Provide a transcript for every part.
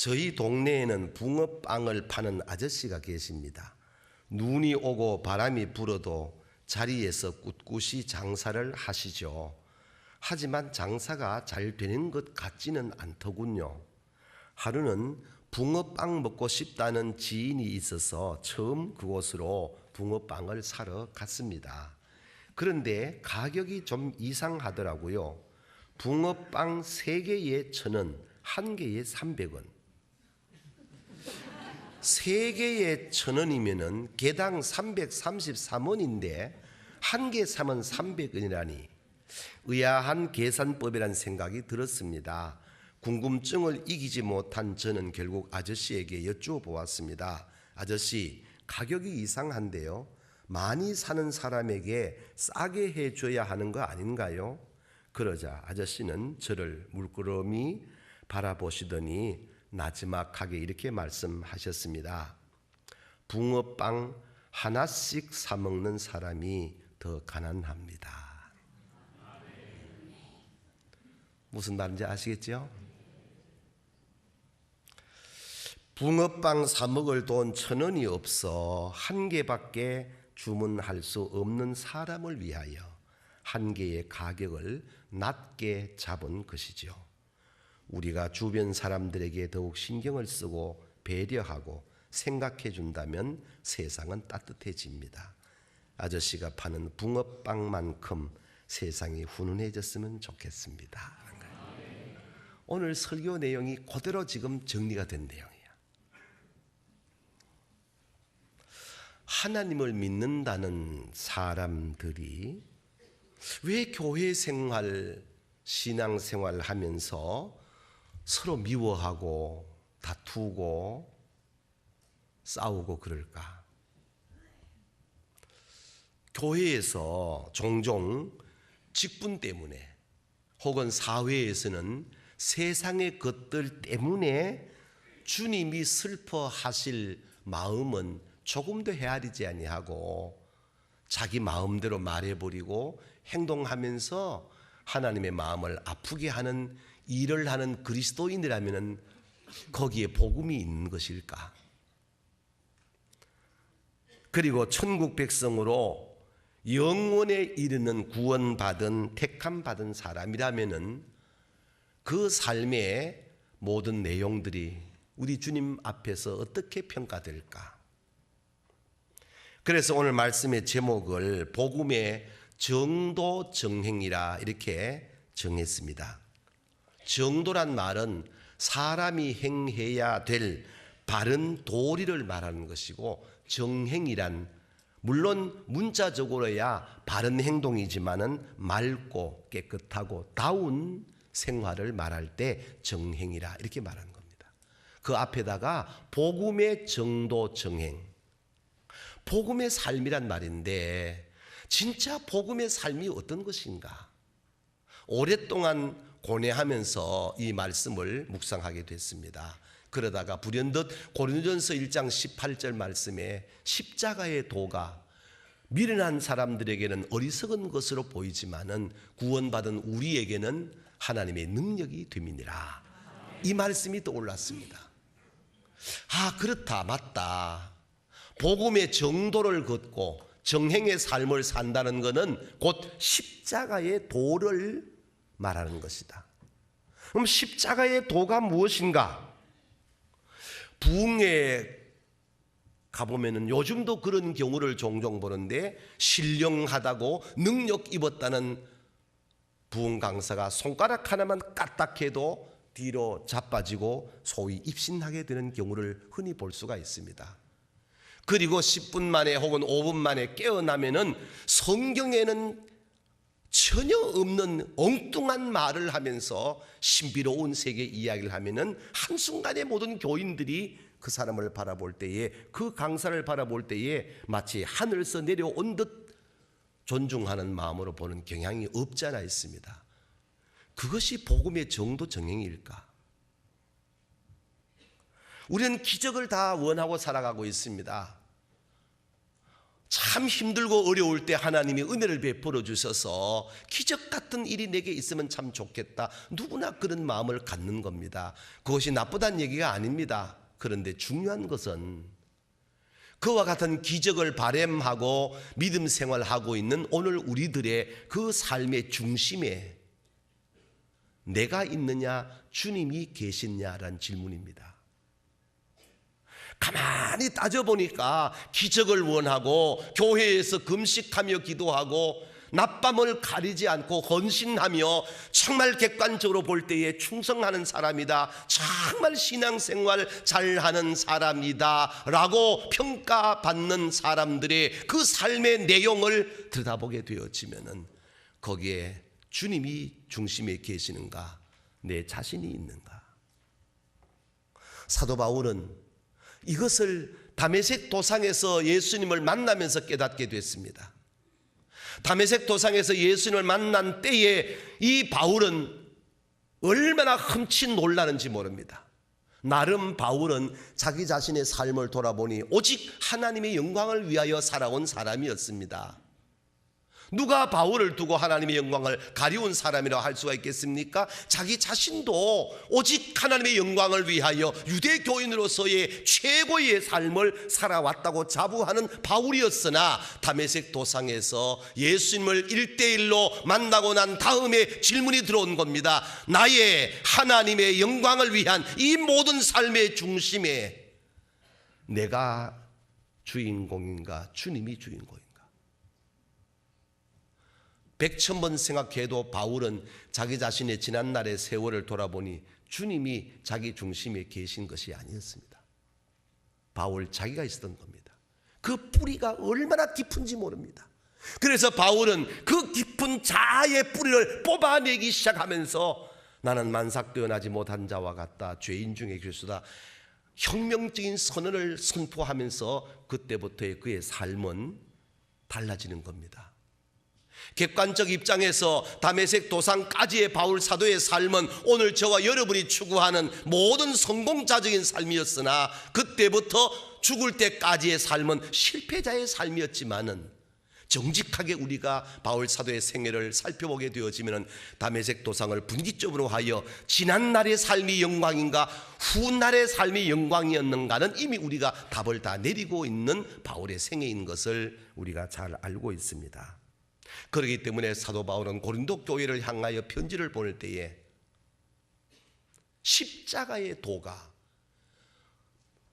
저희 동네에는 붕어빵을 파는 아저씨가 계십니다. 눈이 오고 바람이 불어도 자리에서 꿋꿋이 장사를 하시죠. 하지만 장사가 잘 되는 것 같지는 않더군요. 하루는 붕어빵 먹고 싶다는 지인이 있어서 처음 그곳으로 붕어빵을 사러 갔습니다. 그런데 가격이 좀 이상하더라고요. 붕어빵 3개에 1,000원, 1개에 300원. 3개에 1,000원이면 개당 333원인데 1개 사면 300원이라니 의아한 계산법이란 생각이 들었습니다. 궁금증을 이기지 못한 저는 결국 아저씨에게 여쭈어보았습니다. 아저씨, 가격이 이상한데요. 많이 사는 사람에게 싸게 해줘야 하는 거 아닌가요? 그러자 아저씨는 저를 물끄러미 바라보시더니 나지막하게 이렇게 말씀하셨습니다. 붕어빵 하나씩 사 먹는 사람이 더 가난합니다. 무슨 말인지 아시겠죠? 붕어빵 사 먹을 돈 1,000원이 없어 1개밖에 주문할 수 없는 사람을 위하여 1개의 가격을 낮게 잡은 것이죠. 우리가 주변 사람들에게 더욱 신경을 쓰고 배려하고 생각해 준다면 세상은 따뜻해집니다. 아저씨가 파는 붕어빵만큼 세상이 훈훈해졌으면 좋겠습니다. 오늘 설교 내용이 그대로 지금 정리가 된 내용이에요. 하나님을 믿는다는 사람들이 왜 교회 생활, 신앙 생활 하면서 서로 미워하고 다투고 싸우고 그럴까? 교회에서 종종 직분 때문에 혹은 사회에서는 세상의 것들 때문에 주님이 슬퍼하실 마음은 조금도 헤아리지 아니하고 자기 마음대로 말해버리고 행동하면서 하나님의 마음을 아프게 하는 일을 하는 그리스도인이라면 거기에 복음이 있는 것일까? 그리고 천국 백성으로 영원에 이르는 구원받은 택함받은 사람이라면 그 삶의 모든 내용들이 우리 주님 앞에서 어떻게 평가될까? 그래서 오늘 말씀의 제목을 복음의 정도정행이라 이렇게 정했습니다. 정도란 말은 사람이 행해야 될 바른 도리를 말하는 것이고, 정행이란 물론 문자적으로야 바른 행동이지만은 맑고 깨끗하고 다운 생활을 말할 때 정행이라 이렇게 말하는 겁니다. 그 앞에다가 복음의 정도정행, 복음의 삶이란 말인데 진짜 복음의 삶이 어떤 것인가? 오랫동안 고뇌하면서 이 말씀을 묵상하게 됐습니다. 그러다가 불현듯 고린도전서 1장 18절 말씀에 십자가의 도가 미련한 사람들에게는 어리석은 것으로 보이지만은 구원받은 우리에게는 하나님의 능력이 됨이니라. 이 말씀이 떠올랐습니다. 아, 그렇다, 맞다. 복음의 정도를 걷고 정행의 삶을 산다는 것은 곧 십자가의 도를 말하는 것이다. 그럼 십자가의 도가 무엇인가? 부흥회에 가보면은 요즘도 그런 경우를 종종 보는데, 신령하다고 능력 입었다는 부흥 강사가 손가락 하나만 까딱해도 뒤로 자빠지고 소위 입신하게 되는 경우를 흔히 볼 수가 있습니다. 그리고 10분 만에 혹은 5분 만에 깨어나면은 성경에는 전혀 없는 엉뚱한 말을 하면서 신비로운 세계 이야기를 하면은 한순간에 모든 교인들이 그 사람을 바라볼 때에, 그 강사를 바라볼 때에 마치 하늘에서 내려온 듯 존중하는 마음으로 보는 경향이 없지 않아 있습니다. 그것이 복음의 정도 정행일까? 우리는 기적을 다 원하고 살아가고 있습니다. 참 힘들고 어려울 때 하나님이 은혜를 베풀어 주셔서 기적 같은 일이 내게 있으면 참 좋겠다. 누구나 그런 마음을 갖는 겁니다. 그것이 나쁘다는 얘기가 아닙니다. 그런데 중요한 것은 그와 같은 기적을 바람하고 믿음 생활하고 있는 오늘 우리들의 그 삶의 중심에 내가 있느냐, 주님이 계시냐라는 질문입니다. 가만히 따져보니까 기적을 원하고 교회에서 금식하며 기도하고 낮밤을 가리지 않고 헌신하며 정말 객관적으로 볼 때에 충성하는 사람이다, 정말 신앙생활 잘하는 사람이다 라고 평가받는 사람들의 그 삶의 내용을 들여다보게 되어지면은 거기에 주님이 중심에 계시는가, 내 자신이 있는가. 사도 바울은 이것을 다메섹 도상에서 예수님을 만나면서 깨닫게 됐습니다. 다메섹 도상에서 예수님을 만난 때에 이 바울은 얼마나 흠칫 놀라는지 모릅니다. 나름 바울은 자기 자신의 삶을 돌아보니 오직 하나님의 영광을 위하여 살아온 사람이었습니다. 누가 바울을 두고 하나님의 영광을 가리운 사람이라고 할 수가 있겠습니까? 자기 자신도 오직 하나님의 영광을 위하여 유대교인으로서의 최고의 삶을 살아왔다고 자부하는 바울이었으나 다메섹 도상에서 예수님을 1대1로 만나고 난 다음에 질문이 들어온 겁니다. 나의 하나님의 영광을 위한 이 모든 삶의 중심에 내가 주인공인가, 주님이 주인공인가? 100,000번 생각해도 바울은 자기 자신의 지난날의 세월을 돌아보니 주님이 자기 중심에 계신 것이 아니었습니다. 바울 자기가 있었던 겁니다. 그 뿌리가 얼마나 깊은지 모릅니다. 그래서 바울은 그 깊은 자아의 뿌리를 뽑아내기 시작하면서 나는 만삭되어나지 못한 자와 같다, 죄인 중에 괴수다, 혁명적인 선언을 선포하면서 그때부터의 그의 삶은 달라지는 겁니다. 객관적 입장에서 다메섹 도상까지의 바울 사도의 삶은 오늘 저와 여러분이 추구하는 모든 성공자적인 삶이었으나 그때부터 죽을 때까지의 삶은 실패자의 삶이었지만은 정직하게 우리가 바울 사도의 생애를 살펴보게 되어지면 다메섹 도상을 분기점으로 하여 지난날의 삶이 영광인가 훗날의 삶이 영광이었는가는 이미 우리가 답을 다 내리고 있는 바울의 생애인 것을 우리가 잘 알고 있습니다. 그렇기 때문에 사도 바울은 고린도 교회를 향하여 편지를 보낼 때에 십자가의 도가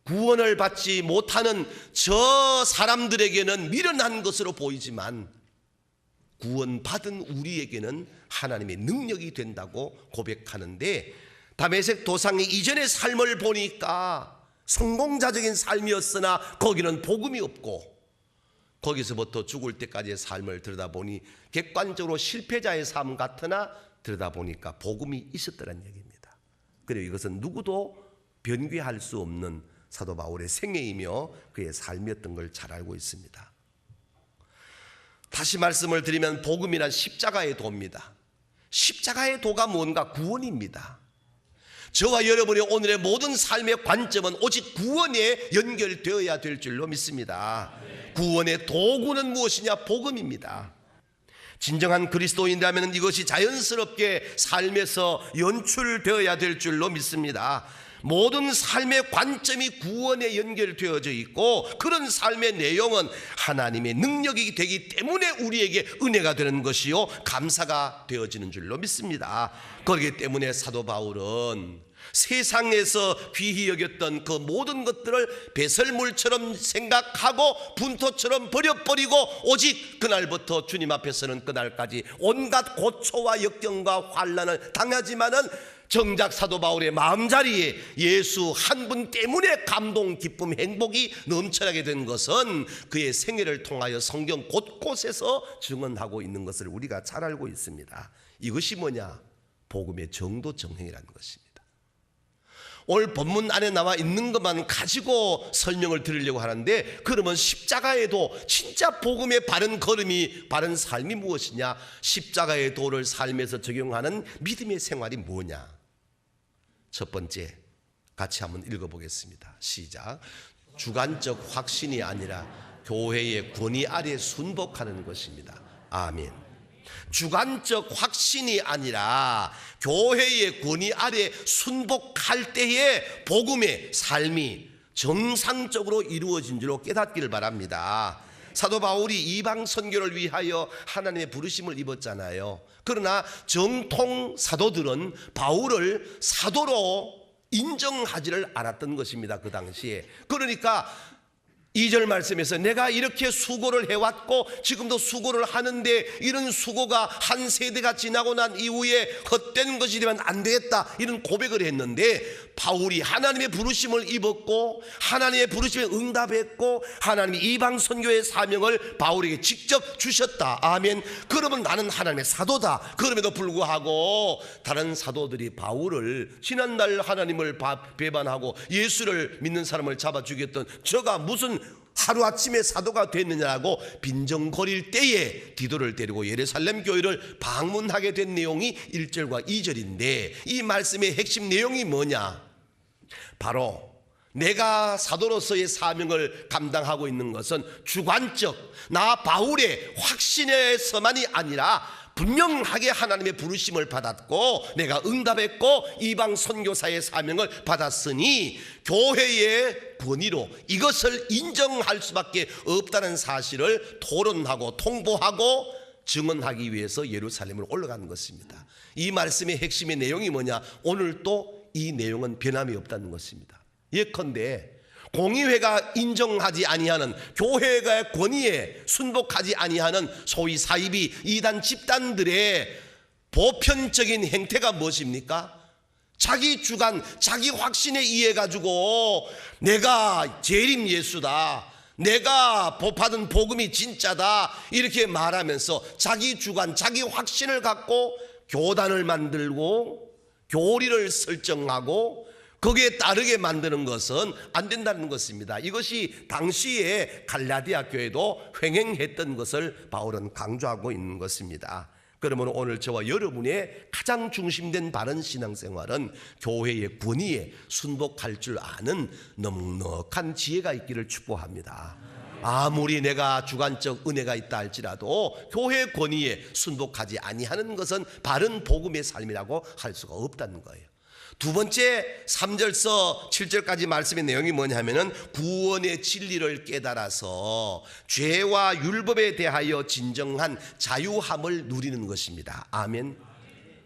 구원을 받지 못하는 저 사람들에게는 미련한 것으로 보이지만 구원받은 우리에게는 하나님의 능력이 된다고 고백하는데, 다메섹 도상의 이전의 삶을 보니까 성공자적인 삶이었으나 거기는 복음이 없고 거기서부터 죽을 때까지의 삶을 들여다보니 객관적으로 실패자의 삶 같으나 들여다보니까 복음이 있었다는 얘기입니다. 그리고 이것은 누구도 변개할 수 없는 사도 바울의 생애이며 그의 삶이었던 걸 잘 알고 있습니다. 다시 말씀을 드리면 복음이란 십자가의 도입니다. 십자가의 도가 뭔가? 구원입니다. 저와 여러분의 오늘의 모든 삶의 관점은 오직 구원에 연결되어야 될 줄로 믿습니다. 구원의 도구는 무엇이냐? 복음입니다. 진정한 그리스도인이라면 이것이 자연스럽게 삶에서 연출되어야 될 줄로 믿습니다. 모든 삶의 관점이 구원에 연결되어져 있고 그런 삶의 내용은 하나님의 능력이 되기 때문에 우리에게 은혜가 되는 것이요 감사가 되어지는 줄로 믿습니다. 그렇기 때문에 사도 바울은 세상에서 귀히 여겼던 그 모든 것들을 배설물처럼 생각하고 분토처럼 버려버리고 오직 그날부터 주님 앞에서는 그날까지 온갖 고초와 역경과 환난을 당하지만은 정작 사도 바울의 마음자리에 예수 한 분 때문에 감동, 기쁨, 행복이 넘쳐나게 된 것은 그의 생애를 통하여 성경 곳곳에서 증언하고 있는 것을 우리가 잘 알고 있습니다. 이것이 뭐냐? 복음의 정도 정행이라는 것입니다. 오늘 본문 안에 나와 있는 것만 가지고 설명을 드리려고 하는데, 그러면 십자가의 도, 진짜 복음의 바른 걸음이, 바른 삶이 무엇이냐? 십자가의 도를 삶에서 적용하는 믿음의 생활이 뭐냐? 첫 번째, 같이 한번 읽어보겠습니다. 시작. 주관적 확신이 아니라 교회의 권위 아래 순복하는 것입니다. 아멘. 주관적 확신이 아니라 교회의 권위 아래 순복할 때에 복음의 삶이 정상적으로 이루어진 줄로 깨닫기를 바랍니다. 사도 바울이 이방 선교를 위하여 하나님의 부르심을 입었잖아요. 그러나 정통 사도들은 바울을 사도로 인정하지를 않았던 것입니다. 그 당시에. 그러니까 2절 말씀에서 내가 이렇게 수고를 해왔고 지금도 수고를 하는데 이런 수고가 한 세대가 지나고 난 이후에 헛된 것이 되면 안 되겠다, 이런 고백을 했는데, 바울이 하나님의 부르심을 입었고 하나님의 부르심에 응답했고 하나님이 이방 선교의 사명을 바울에게 직접 주셨다. 아멘. 그러면 나는 하나님의 사도다. 그럼에도 불구하고 다른 사도들이 바울을 지난날 하나님을 배반하고 예수를 믿는 사람을 잡아 죽였던 저가 무슨 하루아침에 사도가 됐느냐고 빈정거릴 때에 디도를 데리고 예루살렘 교회를 방문하게 된 내용이 1절과 2절인데, 이 말씀의 핵심 내용이 뭐냐? 바로 내가 사도로서의 사명을 감당하고 있는 것은 주관적 나 바울의 확신에서만이 아니라 분명하게 하나님의 부르심을 받았고 내가 응답했고 이방 선교사의 사명을 받았으니 교회의 권위로 이것을 인정할 수밖에 없다는 사실을 토론하고 통보하고 증언하기 위해서 예루살렘을 올라가는 것입니다. 이 말씀의 핵심의 내용이 뭐냐? 오늘 또 이 내용은 변함이 없다는 것입니다. 예컨대 공의회가 인정하지 아니하는 교회의 권위에 순복하지 아니하는 소위 사이비 이단 집단들의 보편적인 행태가 무엇입니까? 자기 주관, 자기 확신에 의해 가지고 내가 재림 예수다, 내가 받은 복음이 진짜다, 이렇게 말하면서 자기 주관, 자기 확신을 갖고 교단을 만들고 교리를 설정하고 거기에 따르게 만드는 것은 안 된다는 것입니다. 이것이 당시에 갈라디아 교회도 횡행했던 것을 바울은 강조하고 있는 것입니다. 그러면 오늘 저와 여러분의 가장 중심된 바른 신앙생활은 교회의 권위에 순복할 줄 아는 넉넉한 지혜가 있기를 축복합니다. 아무리 내가 주관적 은혜가 있다 할지라도 교회 권위에 순복하지 아니하는 것은 바른 복음의 삶이라고 할 수가 없다는 거예요. 두 번째 3절서 7절까지 말씀의 내용이 뭐냐면은 구원의 진리를 깨달아서 죄와 율법에 대하여 진정한 자유함을 누리는 것입니다. 아멘.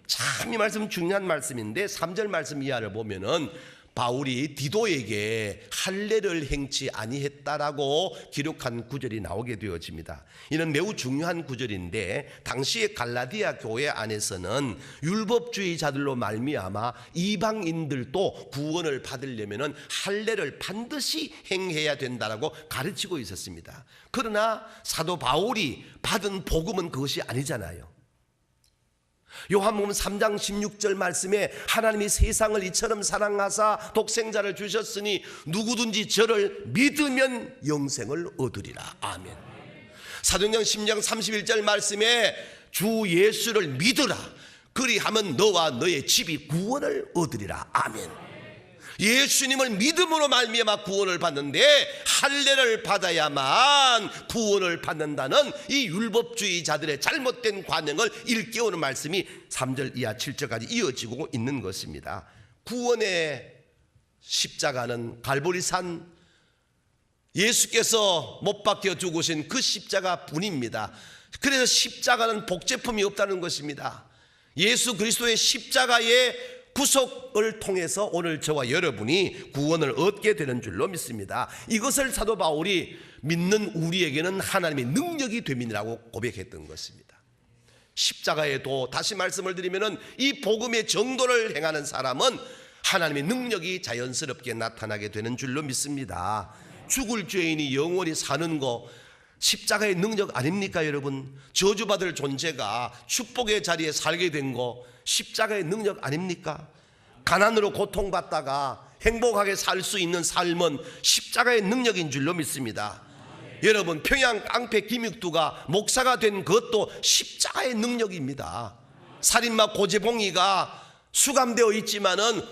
참 이 말씀 중요한 말씀인데 3절 말씀 이하를 보면은 바울이 디도에게 할례를 행치 아니했다라고 기록한 구절이 나오게 되어집니다. 이는 매우 중요한 구절인데 당시의 갈라디아 교회 안에서는 율법주의자들로 말미암아 이방인들도 구원을 받으려면 할례를 반드시 행해야 된다라고 가르치고 있었습니다. 그러나 사도 바울이 받은 복음은 그것이 아니잖아요. 요한복음 3장 16절 말씀에 하나님이 세상을 이처럼 사랑하사 독생자를 주셨으니 누구든지 저를 믿으면 영생을 얻으리라. 아멘. 사도행전 10장 31절 말씀에 주 예수를 믿으라. 그리하면 너와 너의 집이 구원을 얻으리라. 아멘. 예수님을 믿음으로 말미암아 구원을 받는데 할례를 받아야만 구원을 받는다는 이 율법주의자들의 잘못된 관행을 일깨우는 말씀이 3절 이하 7절까지 이어지고 있는 것입니다. 구원의 십자가는 갈보리산 예수께서 못 박혀 죽으신 그 십자가 뿐입니다. 그래서 십자가는 복제품이 없다는 것입니다. 예수 그리스도의 십자가의 구속을 통해서 오늘 저와 여러분이 구원을 얻게 되는 줄로 믿습니다. 이것을 사도 바울이 믿는 우리에게는 하나님의 능력이 됨이라고 고백했던 것입니다. 십자가에도 다시 말씀을 드리면은 이 복음의 정도를 행하는 사람은 하나님의 능력이 자연스럽게 나타나게 되는 줄로 믿습니다. 죽을 죄인이 영원히 사는 거 십자가의 능력 아닙니까 여러분? 저주받을 존재가 축복의 자리에 살게 된 거 십자가의 능력 아닙니까? 가난으로 고통받다가 행복하게 살 수 있는 삶은 십자가의 능력인 줄로 믿습니다. 여러분 평양 깡패 김익두가 목사가 된 것도 십자가의 능력입니다. 살인마 고재봉이가 수감되어 있지만은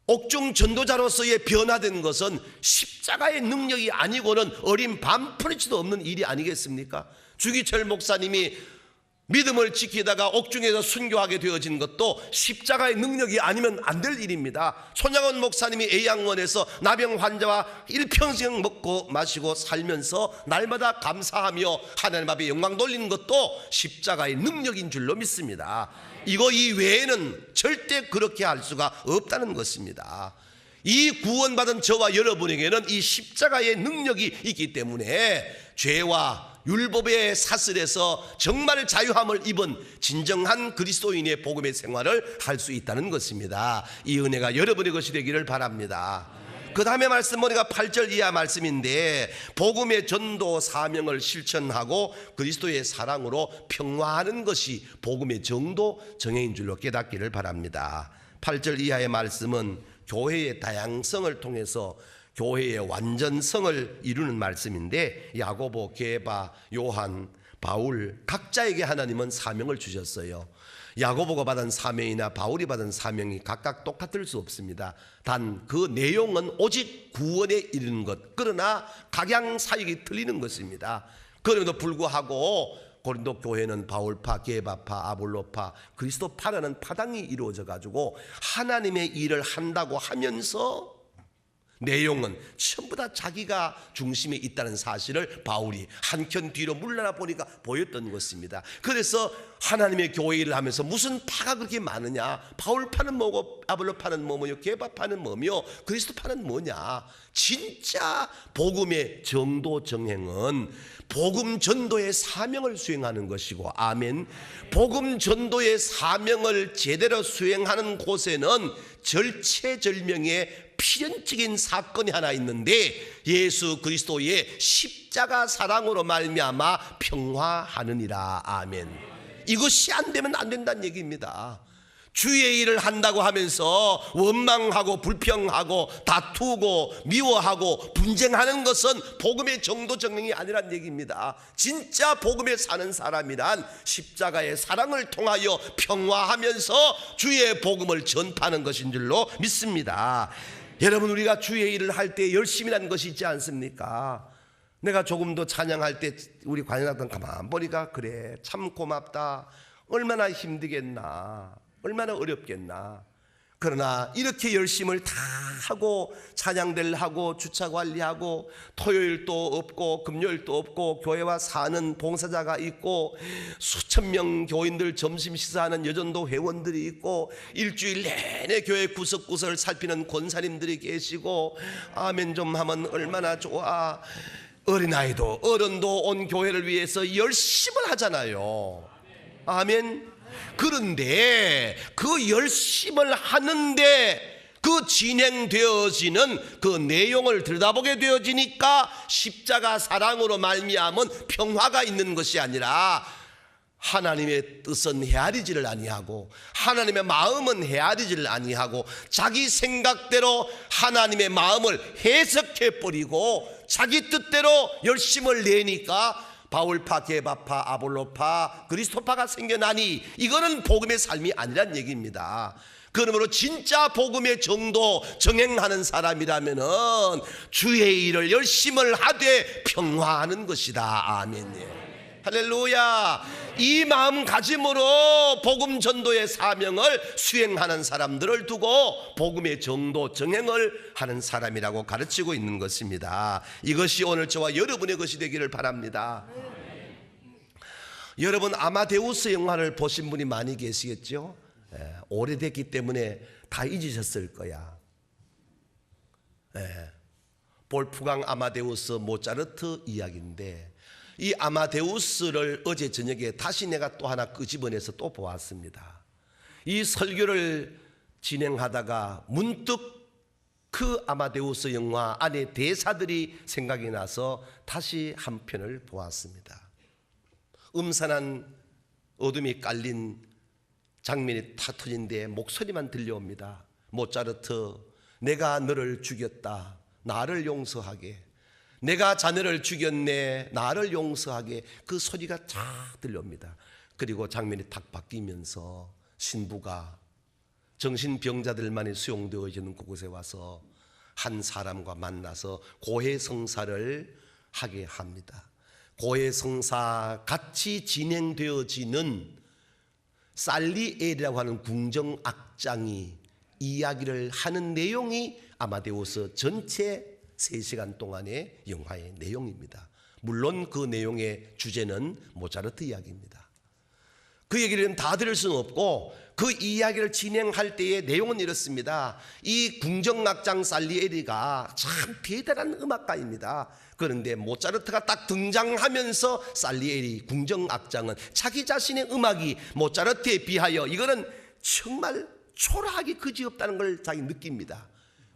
옥중 전도자로서의 변화된 것은 십자가의 능력이 아니고는 어린 반푼치도 없는 일이 아니겠습니까? 주기철 목사님이 믿음을 지키다가 옥중에서 순교하게 되어진 것도 십자가의 능력이 아니면 안 될 일입니다. 손양원 목사님이 A양원에서 나병 환자와 일평생 먹고 마시고 살면서 날마다 감사하며 하나님 앞에 영광 돌리는 것도 십자가의 능력인 줄로 믿습니다. 이 외에는 절대 그렇게 할 수가 없다는 것입니다. 이 구원받은 저와 여러분에게는 이 십자가의 능력이 있기 때문에 죄와 율법의 사슬에서 정말 자유함을 입은 진정한 그리스도인의 복음의 생활을 할 수 있다는 것입니다. 이 은혜가 여러분의 것이 되기를 바랍니다. 그 다음에 말씀 보니까 8절 이하 말씀인데, 복음의 전도 사명을 실천하고 그리스도의 사랑으로 평화하는 것이 복음의 정도 정해인 줄로 깨닫기를 바랍니다. 8절 이하의 말씀은 교회의 다양성을 통해서 교회의 완전성을 이루는 말씀인데, 야고보, 게바, 요한, 바울 각자에게 하나님은 사명을 주셨어요. 야고보가 받은 사명이나 바울이 받은 사명이 각각 똑같을 수 없습니다. 단 그 내용은 오직 구원에 이르는 것, 그러나 각양 사역이 틀리는 것입니다. 그럼에도 불구하고 고린도 교회는 바울파, 게바파, 아볼로파, 그리스도파라는 파당이 이루어져 가지고 하나님의 일을 한다고 하면서 내용은 전부 다 자기가 중심에 있다는 사실을 바울이 한켠 뒤로 물러나 보니까 보였던 것입니다. 그래서 하나님의 교회 일을 하면서 무슨 파가 그렇게 많으냐, 바울파는 뭐고 아볼로파는 뭐며 게바파는 뭐며 그리스도파는 뭐냐. 진짜 복음의 정도 정행은 복음 전도의 사명을 수행하는 것이고, 아멘. 복음 전도의 사명을 제대로 수행하는 곳에는 절체절명의 필연적인 사건이 하나 있는데, 예수 그리스도의 십자가 사랑으로 말미암아 평화하느니라. 아멘. 이것이 안 되면 안 된다는 얘기입니다. 주의 일을 한다고 하면서 원망하고 불평하고 다투고 미워하고 분쟁하는 것은 복음의 정도 정령이 아니란 얘기입니다. 진짜 복음에 사는 사람이란 십자가의 사랑을 통하여 평화하면서 주의 복음을 전파하는 것인 줄로 믿습니다. 여러분, 우리가 주의 일을 할 때 열심이라는 것이 있지 않습니까? 내가 조금 더 찬양할 때 우리 관현악단 가만 보니까 그래, 참 고맙다, 얼마나 힘들겠나, 얼마나 어렵겠나. 그러나 이렇게 열심을 다 하고 찬양대를 하고 주차 관리하고 토요일도 없고 금요일도 없고 교회와 사는 봉사자가 있고 수천 명 교인들 점심 식사하는 여전도 회원들이 있고 일주일 내내 교회 구석구석을 살피는 권사님들이 계시고, 아멘 좀 하면 얼마나 좋아. 어린아이도 어른도 온 교회를 위해서 열심을 하잖아요. 아멘. 그런데 그 열심을 하는데 그 진행되어지는 그 내용을 들여다보게 되어지니까 십자가 사랑으로 말미암은 평화가 있는 것이 아니라 하나님의 뜻은 헤아리지를 아니하고 하나님의 마음은 헤아리지를 아니하고 자기 생각대로 하나님의 마음을 해석해버리고 자기 뜻대로 열심을 내니까 바울파, 게바파, 아볼로파, 그리스도파가 생겨나니 이거는 복음의 삶이 아니란 얘기입니다. 그러므로 진짜 복음의 정도 정행하는 사람이라면은 주의 일을 열심을 하되 평화하는 것이다. 아멘. 할렐루야. 이 마음가짐으로 복음 전도의 사명을 수행하는 사람들을 두고 복음의 정도 정행을 하는 사람이라고 가르치고 있는 것입니다. 이것이 오늘 저와 여러분의 것이 되기를 바랍니다. 여러분, 아마데우스 영화를 보신 분이 많이 계시겠죠? 오래됐기 때문에 다 잊으셨을 거야. 볼프강 아마데우스 모차르트 이야기인데, 이 아마데우스를 어제 저녁에 다시 내가 또 하나 끄집어내서 또 보았습니다. 이 설교를 진행하다가 문득 그 아마데우스 영화 안에 대사들이 생각이 나서 다시 한 편을 보았습니다. 음산한 어둠이 깔린 장면이 탁 터진데 목소리만 들려옵니다. 모차르트, 내가 너를 죽였다, 나를 용서하게. 내가 자네를 죽였네, 나를 용서하게. 그 소리가 쫙 들려옵니다. 그리고 장면이 탁 바뀌면서 신부가 정신병자들만이 수용되어지는 그곳에 와서 한 사람과 만나서 고해성사를 하게 합니다. 고해성사 같이 진행되어지는 살리엘이라고 하는 궁정악장이 이야기를 하는 내용이 아마데우스 전체 3시간 동안의 영화의 내용입니다. 물론 그 내용의 주제는 모차르트 이야기입니다. 그 얘기를 다 들을 수는 없고 그 이야기를 진행할 때의 내용은 이렇습니다. 이 궁정악장 살리에리가 참 대단한 음악가입니다. 그런데 모차르트가 딱 등장하면서 살리에리 궁정악장은 자기 자신의 음악이 모차르트에 비하여 이거는 정말 초라하게 그지없다는 걸 자기 느낍니다.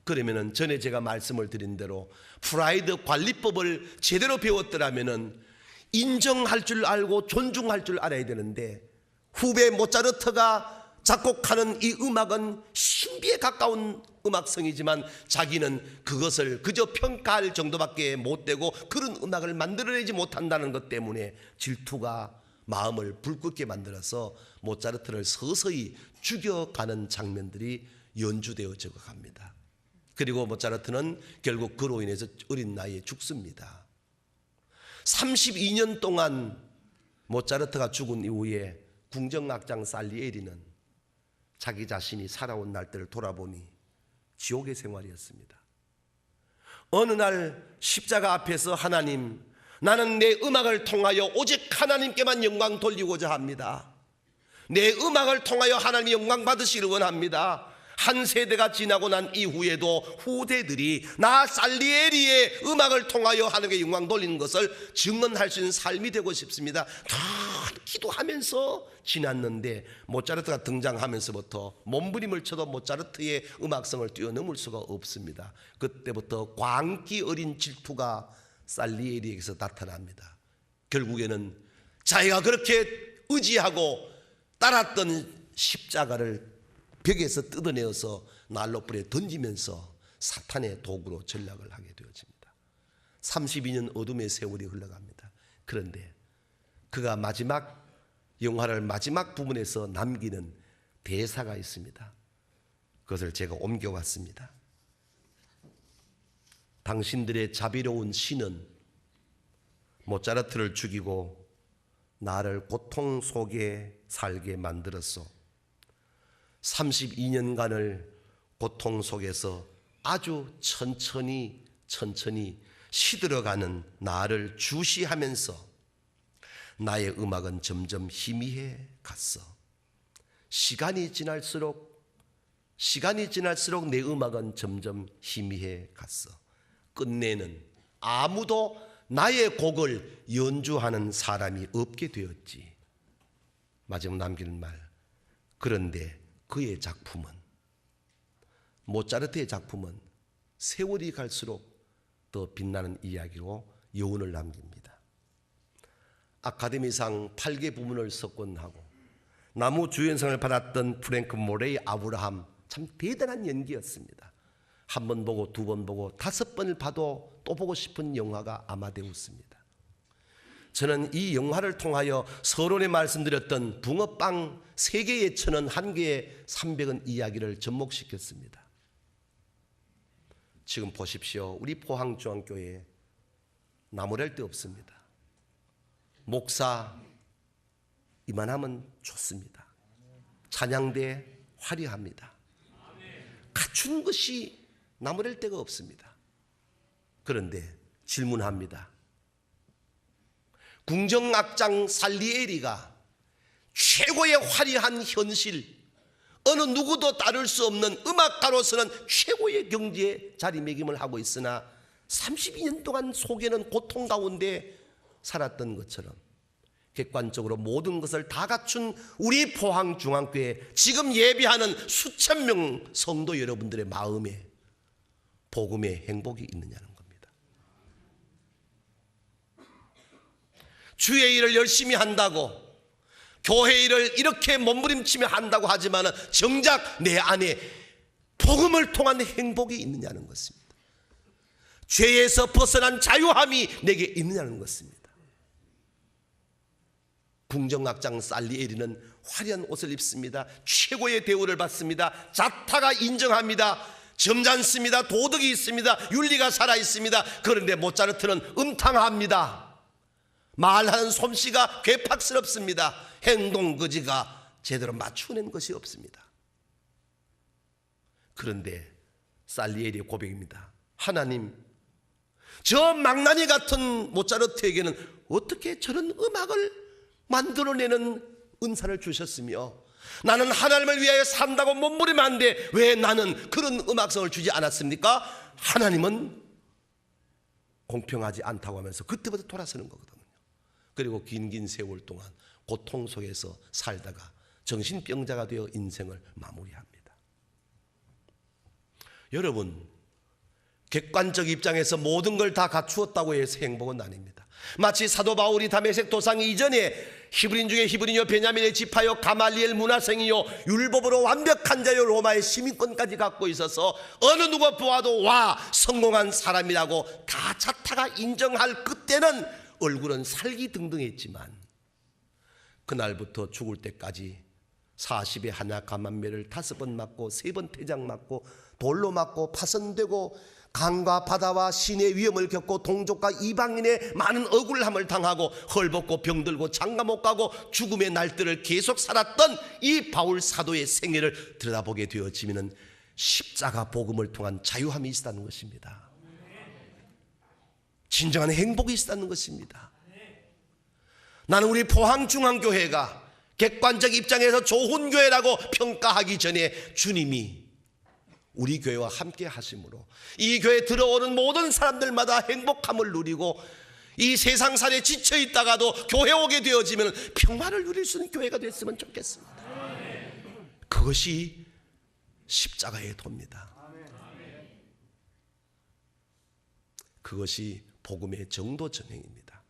그러면은 전에 제가 말씀을 드린 대로 프라이드 관리법을 제대로 배웠더라면은 인정할 줄 알고 존중할 줄 알아야 되는데 후배 모차르트가 작곡하는 이 음악은 신비에 가까운 음악성이지만 자기는 그것을 그저 평가할 정도밖에 못 되고 그런 음악을 만들어내지 못한다는 것 때문에 질투가 마음을 불붙게 만들어서 모차르트를 서서히 죽여가는 장면들이 연주되어져 갑니다. 그리고 모차르트는 결국 그로 인해서 어린 나이에 죽습니다. 32년 동안 모차르트가 죽은 이후에 궁정악장 살리에리는 자기 자신이 살아온 날들을 돌아보니 지옥의 생활이었습니다. 어느 날 십자가 앞에서 하나님, 나는 내 음악을 통하여 오직 하나님께만 영광 돌리고자 합니다. 내 음악을 통하여 하나님의 영광 받으시기를 원합니다. 한 세대가 지나고 난 이후에도 후대들이 나 살리에리의 음악을 통하여 하나님께 영광 돌리는 것을 증언할 수 있는 삶이 되고 싶습니다. 다 기도하면서 지났는데 모차르트가 등장하면서부터 몸부림을 쳐도 모차르트의 음악성을 뛰어넘을 수가 없습니다. 그때부터 광기 어린 질투가 살리에리에게서 나타납니다. 결국에는 자기가 그렇게 의지하고 따랐던 십자가를 벽에서 뜯어내어서 난로불에 던지면서 사탄의 도구로 전락을 하게 되어집니다. 32년 어둠의 세월이 흘러갑니다. 그런데 그가 마지막 영화를 마지막 부분에서 남기는 대사가 있습니다. 그것을 제가 옮겨왔습니다. 당신들의 자비로운 신은 모차르트를 죽이고 나를 고통 속에 살게 만들었소. 32년간을 고통 속에서 아주 천천히 시들어가는 나를 주시하면서 나의 음악은 점점 희미해 갔어. 시간이 지날수록 내 음악은 점점 희미해 갔어. 끝내는 아무도 나의 곡을 연주하는 사람이 없게 되었지. 마지막 남기는 말, 그런데 그의 작품은, 모차르트의 작품은 세월이 갈수록 더 빛나는 이야기로 여운을 남깁니다. 아카데미상 8개 부문을 석권하고 나무 주연상을 받았던 프랭크 모레이 아브라함, 참 대단한 연기였습니다. 한 번 보고 두 번 보고 5번을 봐도 또 보고 싶은 영화가 아마데우스입니다. 저는 이 영화를 통하여 서론에 말씀드렸던 붕어빵 3개의 1,000원, 1개의 300원 이야기를 접목시켰습니다. 지금 보십시오. 우리 포항중앙교회에 나무랄 데 없습니다. 목사 이만하면 좋습니다. 찬양대 화려합니다. 갖춘 것이 나무랄 데가 없습니다. 그런데 질문합니다. 궁정악장 살리에리가 최고의 화려한 현실, 어느 누구도 다룰 수 없는 음악가로서는 최고의 경지에 자리매김을 하고 있으나 32년 동안 속에는 고통 가운데 살았던 것처럼 객관적으로 모든 것을 다 갖춘 우리 포항중앙교회 지금 예배하는 수천 명 성도 여러분들의 마음에 복음의 행복이 있느냐는 겁니다. 주의 일을 열심히 한다고, 교회 일을 이렇게 몸부림치며 한다고 하지만 정작 내 안에 복음을 통한 행복이 있느냐는 것입니다. 죄에서 벗어난 자유함이 내게 있느냐는 것입니다. 궁정악장 살리에리는 화려한 옷을 입습니다. 최고의 대우를 받습니다. 자타가 인정합니다. 점잖습니다. 도덕이 있습니다. 윤리가 살아있습니다. 그런데 모차르트는 음탕합니다. 말하는 솜씨가 괴팍스럽습니다. 행동거지가 제대로 맞추는 것이 없습니다. 그런데 살리에리의 고백입니다. 하나님, 저 망나니 같은 모차르트에게는 어떻게 저런 음악을 만들어내는 은사를 주셨으며 나는 하나님을 위하여 산다고 몸부림을 하는데 왜 나는 그런 음악성을 주지 않았습니까? 하나님은 공평하지 않다고 하면서 그때부터 돌아서는 거거든요. 그리고 긴 세월 동안 고통 속에서 살다가 정신병자가 되어 인생을 마무리합니다. 여러분, 객관적 입장에서 모든 걸 다 갖추었다고 해서 행복은 아닙니다. 마치 사도 바울이 다메섹 도상 이전에 히브리인 중에 히브리요 베냐민의 지파요 가말리엘 문화생이요 율법으로 완벽한 자요 로마의 시민권까지 갖고 있어서 어느 누가 보아도 와 성공한 사람이라고 다 자타가 인정할 그때는 얼굴은 살기등등했지만 그날부터 죽을 때까지 40에 하나 감한매를 5번 맞고 3번 태장 맞고 돌로 맞고 파손되고 강과 바다와 신의 위험을 겪고 동족과 이방인의 많은 억울함을 당하고 헐벗고 병들고 장가 못 가고 죽음의 날들을 계속 살았던 이 바울 사도의 생애를 들여다보게 되어지면 십자가 복음을 통한 자유함이 있다는 것입니다. 진정한 행복이 있다는 것입니다. 나는 우리 포항중앙교회가 객관적 입장에서 좋은 교회라고 평가하기 전에 주님이 우리 교회와 함께 하심으로 이 교회에 들어오는 모든 사람들마다 행복함을 누리고 이 세상살에 지쳐 있다가도 교회 오게 되어지면 평화를 누릴 수 있는 교회가 됐으면 좋겠습니다. 그것이 십자가의 도입니다. 그것이 복음의 정도 전행입니다.